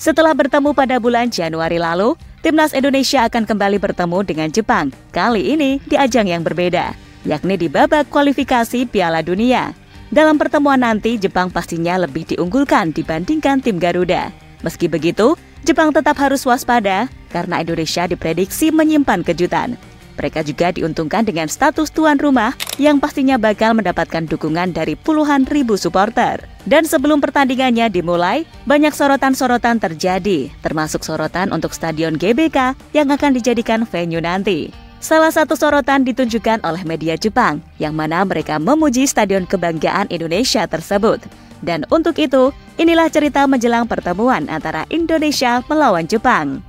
Setelah bertemu pada bulan Januari lalu, Timnas Indonesia akan kembali bertemu dengan Jepang. Kali ini di ajang yang berbeda, yakni di babak kualifikasi Piala Dunia. Dalam pertemuan nanti, Jepang pastinya lebih diunggulkan dibandingkan tim Garuda. Meski begitu, Jepang tetap harus waspada karena Indonesia diprediksi menyimpan kejutan. Mereka juga diuntungkan dengan status tuan rumah yang pastinya bakal mendapatkan dukungan dari puluhan ribu supporter. Dan sebelum pertandingannya dimulai, banyak sorotan-sorotan terjadi, termasuk sorotan untuk Stadion GBK yang akan dijadikan venue nanti. Salah satu sorotan ditunjukkan oleh media Jepang, yang mana mereka memuji Stadion Kebanggaan Indonesia tersebut. Dan untuk itu, inilah cerita menjelang pertemuan antara Indonesia melawan Jepang.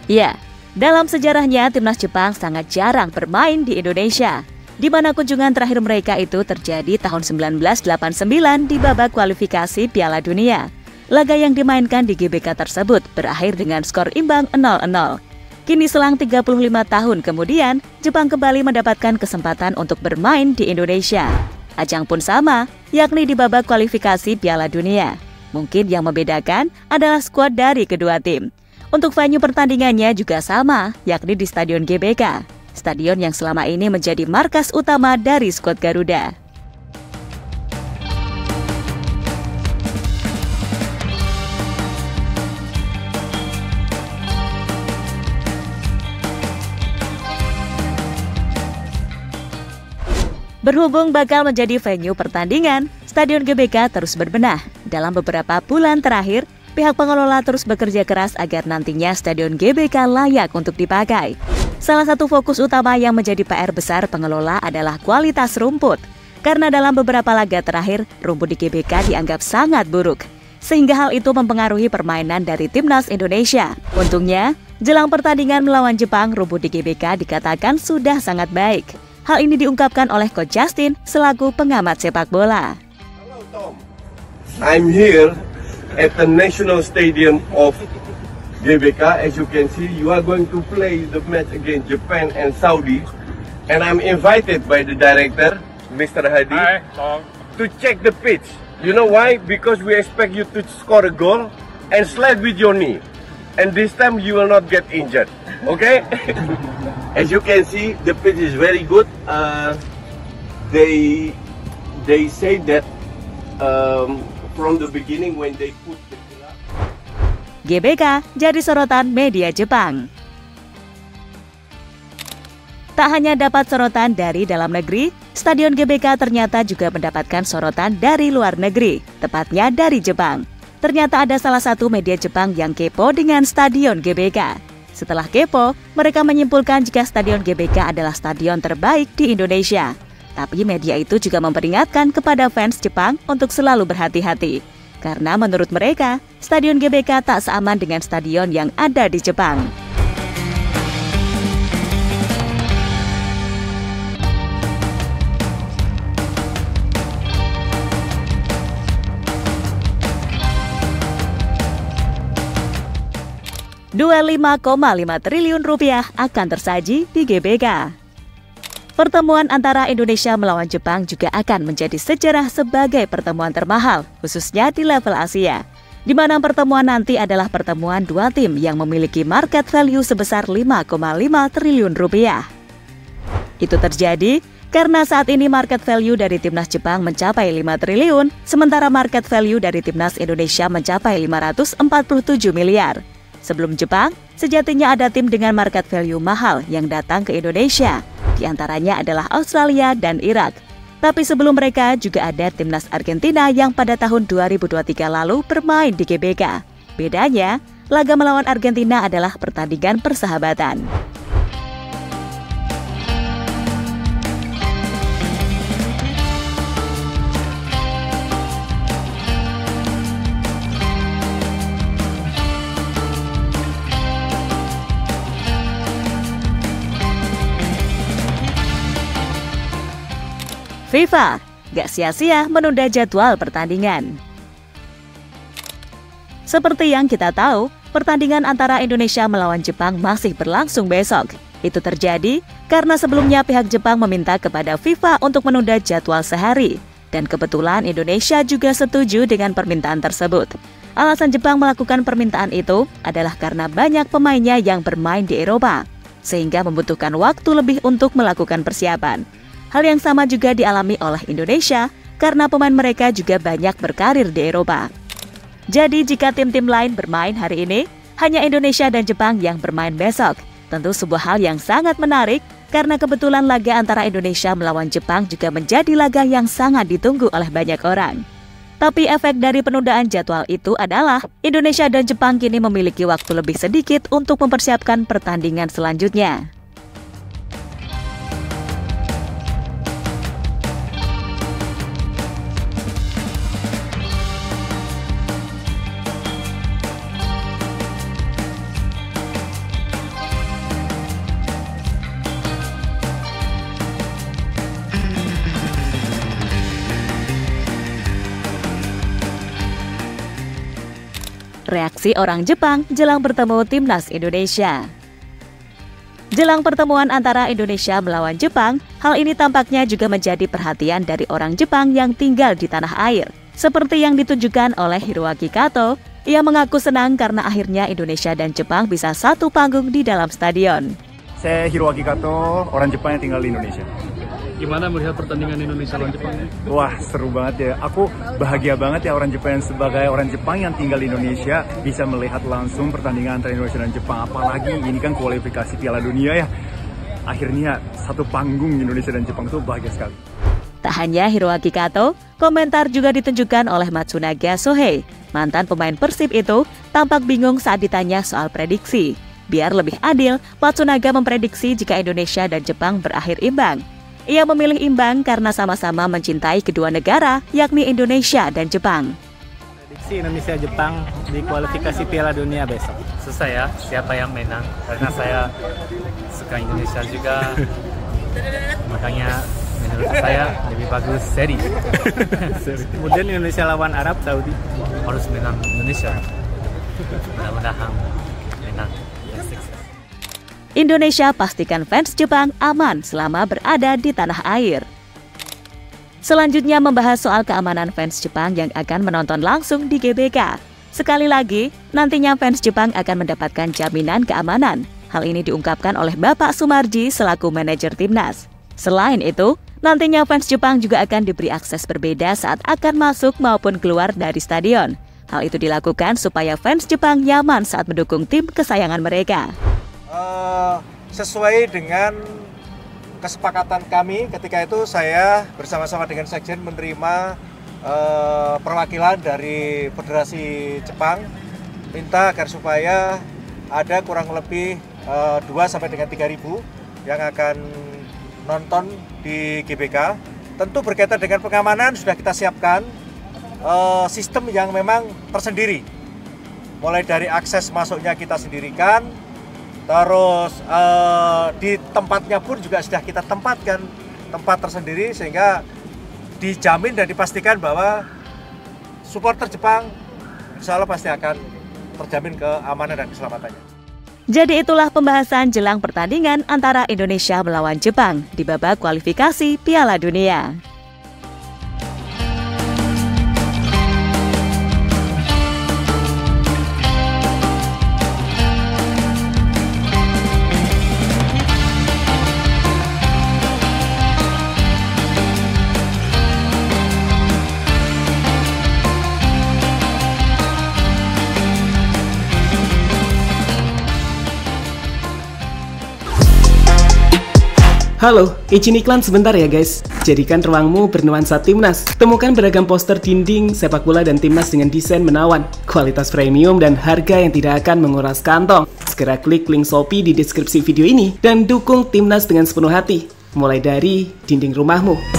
Ya, dalam sejarahnya Timnas Jepang sangat jarang bermain di Indonesia, di mana kunjungan terakhir mereka itu terjadi tahun 1989 di babak kualifikasi Piala Dunia. Laga yang dimainkan di GBK tersebut berakhir dengan skor imbang 0-0. Kini selang 35 tahun kemudian, Jepang kembali mendapatkan kesempatan untuk bermain di Indonesia. Ajang pun sama, yakni di babak kualifikasi Piala Dunia. Mungkin yang membedakan adalah skuad dari kedua tim. Untuk venue pertandingannya juga sama, yakni di Stadion GBK, stadion yang selama ini menjadi markas utama dari skuad Garuda. Berhubung bakal menjadi venue pertandingan, Stadion GBK terus berbenah. Dalam beberapa bulan terakhir, pihak pengelola terus bekerja keras agar nantinya Stadion GBK layak untuk dipakai. Salah satu fokus utama yang menjadi PR besar pengelola adalah kualitas rumput. Karena dalam beberapa laga terakhir, rumput di GBK dianggap sangat buruk. Sehingga hal itu mempengaruhi permainan dari Timnas Indonesia. Untungnya, jelang pertandingan melawan Jepang, rumput di GBK dikatakan sudah sangat baik. Hal ini diungkapkan oleh Coach Justin selaku pengamat sepak bola. Hello Tom, I'm here at the National Stadium of GBK. As you can see, you are going to play the match against Japan and Saudi. And I'm invited by the director, Mr. Hadi, Hi, Tom. to check the pitch. You know why? Because we expect you to score a goal and slide with your knee. And this time you will not get injured. Okay? As you can see, the pitch is very good. They say that from the beginning when they put the GBK jadi sorotan media Jepang. Tak hanya dapat sorotan dari dalam negeri, Stadion GBK ternyata juga mendapatkan sorotan dari luar negeri, tepatnya dari Jepang. Ternyata ada salah satu media Jepang yang kepo dengan Stadion GBK. Setelah kepo, mereka menyimpulkan jika Stadion GBK adalah stadion terbaik di Indonesia. Tapi media itu juga memperingatkan kepada fans Jepang untuk selalu berhati-hati. Karena menurut mereka, Stadion GBK tak seaman dengan stadion yang ada di Jepang. Duel 5,5 triliun rupiah akan tersaji di GBK. Pertemuan antara Indonesia melawan Jepang juga akan menjadi sejarah sebagai pertemuan termahal, khususnya di level Asia, di mana pertemuan nanti adalah pertemuan dua tim yang memiliki market value sebesar 5,5 triliun rupiah. Itu terjadi karena saat ini market value dari Timnas Jepang mencapai 5 triliun, sementara market value dari Timnas Indonesia mencapai 547 miliar. Sebelum Jepang, sejatinya ada tim dengan market value mahal yang datang ke Indonesia. Di antaranya adalah Australia dan Irak. Tapi sebelum mereka juga ada Timnas Argentina yang pada tahun 2023 lalu bermain di GBK. Bedanya, laga melawan Argentina adalah pertandingan persahabatan. FIFA, gak sia-sia menunda jadwal pertandingan. Seperti yang kita tahu, pertandingan antara Indonesia melawan Jepang masih berlangsung besok. Itu terjadi karena sebelumnya pihak Jepang meminta kepada FIFA untuk menunda jadwal sehari. Dan kebetulan Indonesia juga setuju dengan permintaan tersebut. Alasan Jepang melakukan permintaan itu adalah karena banyak pemainnya yang bermain di Eropa, sehingga membutuhkan waktu lebih untuk melakukan persiapan. Hal yang sama juga dialami oleh Indonesia karena pemain mereka juga banyak berkarir di Eropa. Jadi jika tim-tim lain bermain hari ini, hanya Indonesia dan Jepang yang bermain besok. Tentu sebuah hal yang sangat menarik karena kebetulan laga antara Indonesia melawan Jepang juga menjadi laga yang sangat ditunggu oleh banyak orang. Tapi efek dari penundaan jadwal itu adalah Indonesia dan Jepang kini memiliki waktu lebih sedikit untuk mempersiapkan pertandingan selanjutnya. Reaksi orang Jepang jelang bertemu timnas Indonesia. Jelang pertemuan antara Indonesia melawan Jepang, hal ini tampaknya juga menjadi perhatian dari orang Jepang yang tinggal di tanah air. Seperti yang ditunjukkan oleh Hiroaki Kato, ia mengaku senang karena akhirnya Indonesia dan Jepang bisa satu panggung di dalam stadion. Saya Hiroaki Kato, orang Jepang yang tinggal di Indonesia. Gimana melihat pertandingan Indonesia lawan Jepang ini? Wah, seru banget ya. Aku bahagia banget ya orang Jepang sebagai orang Jepang yang tinggal di Indonesia bisa melihat langsung pertandingan antara Indonesia dan Jepang. Apalagi ini kan kualifikasi Piala Dunia ya. Akhirnya satu panggung Indonesia dan Jepang itu bahagia sekali. Tak hanya Hiroaki Kato, komentar juga ditunjukkan oleh Matsunaga Sohei. Mantan pemain Persib itu tampak bingung saat ditanya soal prediksi. Biar lebih adil, Matsunaga memprediksi jika Indonesia dan Jepang berakhir imbang. Ia memilih imbang karena sama-sama mencintai kedua negara, yakni Indonesia dan Jepang. Prediksi Indonesia-Jepang di kualifikasi Piala Dunia besok. Susah ya, siapa yang menang? Karena saya suka Indonesia juga. Makanya menurut saya lebih bagus seri. Kemudian Indonesia lawan Arab Saudi. Harus menang Indonesia. Mudah-mudahan menang. Indonesia pastikan fans Jepang aman selama berada di tanah air. Selanjutnya membahas soal keamanan fans Jepang yang akan menonton langsung di GBK. Sekali lagi, nantinya fans Jepang akan mendapatkan jaminan keamanan. Hal ini diungkapkan oleh Bapak Sumarji selaku manajer timnas. Selain itu, nantinya fans Jepang juga akan diberi akses berbeda saat akan masuk maupun keluar dari stadion. Hal itu dilakukan supaya fans Jepang nyaman saat mendukung tim kesayangan mereka. Sesuai dengan kesepakatan kami ketika itu saya bersama-sama dengan Sekjen menerima perwakilan dari Federasi Jepang minta agar supaya ada kurang lebih 2 sampai dengan 3.000 yang akan nonton di GBK. Tentu berkaitan dengan pengamanan sudah kita siapkan sistem yang memang tersendiri. Mulai dari akses masuknya kita sendirikan. Terus di tempatnya pun juga sudah kita tempatkan tempat tersendiri sehingga dijamin dan dipastikan bahwa supporter Jepang insya Allah pasti akan terjamin keamanan dan keselamatannya. Jadi itulah pembahasan jelang pertandingan antara Indonesia melawan Jepang di babak kualifikasi Piala Dunia. Halo, izin iklan sebentar ya guys. Jadikan ruangmu bernuansa timnas. Temukan beragam poster dinding, sepak bola dan timnas dengan desain menawan, kualitas premium dan harga yang tidak akan menguras kantong. Segera klik link Shopee di deskripsi video ini dan dukung timnas dengan sepenuh hati. Mulai dari dinding rumahmu.